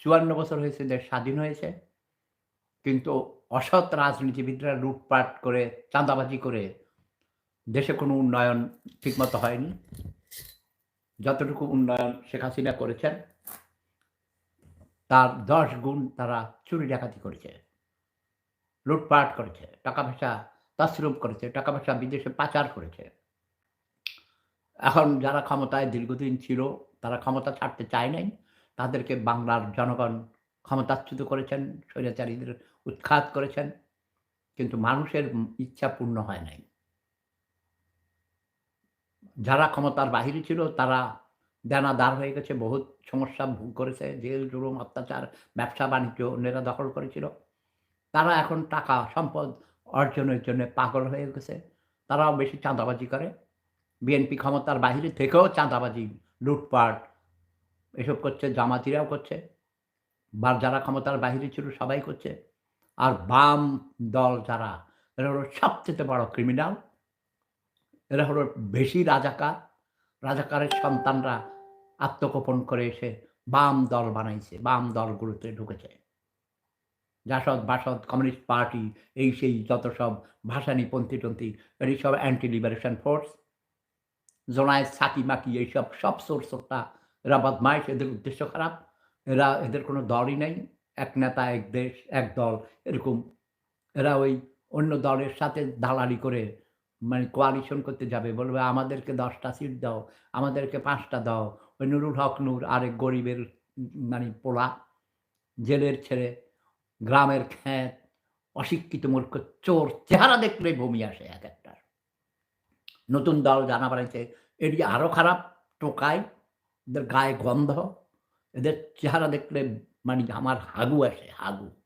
৫৪ বছর হয়েছে দেশ স্বাধীন হয়েছে। কিন্তু অসৎ রাজনীতিবিদরা লুটপাট করে, চাঁদাবাজি করে দেশে কোনো উন্নয়ন ঠিকমতো হয়নি। যতটুকু উন্নয়ন শেখ হাসিনা করেছেন, তার ১০ গুণ তারা চুরি ডাকাতি করেছে, লুটপাট করেছে, টাকা-পয়সা তছরূপ করেছে, টাকা-পয়সা বিদেশে পাচার করেছে। এখন যারা ক্ষমতায় দীর্ঘদিন ছিল, তারা ক্ষমতা ছাড়তে চায় নাই। তাদেরকে বাংলার জনগণ ক্ষমতাচ্যুত করেছেন, স্বৈরাচারীদের উৎখাত করেছেন। কিন্তু মানুষের ইচ্ছা পূর্ণ হয় নাই। যারা ক্ষমতার বাহিরে ছিল তারা দেনাদার হয়ে গেছে, বহুত সমস্যা ভোগ করেছে। জেল-জুলুম, অত্যাচার, ব্যবসা-বাণিজ্য অন্যেরা দখল করেছিল। তারা এখন টাকা সম্পদ অর্জনের জন্য পাগল হয়ে গেছে। তারাও বেশি চাঁদাবাজি করে। বিএনপি ক্ষমতার বাহিরে থেকেও চাঁদাবাজি, লুটপাট এসব করছে, জামাতিরাও করছে। বা যারা ক্ষমতার বাহিরে ছিল সবাই করছে। আর বাম দল যারা, এরা হলো সবচাইতে বড় ক্রিমিনাল। এরা হলো বেশি রাজাকার। রাজাকারের সন্তানরা আত্মগোপন করে এসে বাম দল বানাইছে। বাম দলগুলোতে ঢুকেছে। জাসদ-বাসদ, কমিউনিস্ট পার্টি, এই সেই যত সব ভাসানী পন্থী-টন্থী, এরা সব অ্যান্টি লিবারেশন ফোর্স। জোনায়েদ সাকি-মাকি এইসব সব সোর্স-সোট্টা, এরা বদমাইশ, এদের উদ্দেশ্য খারাপ। এদের কোনো দলই নাই। এক নেতা, এক দেশ, এক দল এরকম। এরা ওই অন্য দলের সাথে দালালি করে মানে কোয়ালিশন করতে যাবে। বলবে, "আমাদেরকে ১০ টা সিট দাও, আমাদেরকে ৫ টা দাও।" ওই নুরুল হক নূর আরেক গরিবের মানে পোলা, জেলের ছেলে, গ্রামের খ্যাত, অশিক্ষিত মূর্খ চোর, চেহারা দেখলেই বমি আসে একেকটার। নতুন দল যারা বানাইছে, এটি আরো খারাপ, টোকাই, এদের গায়ে গন্ধ, এদের চেহারা দেখলে মানে আমার হাগু আসে, হাগু।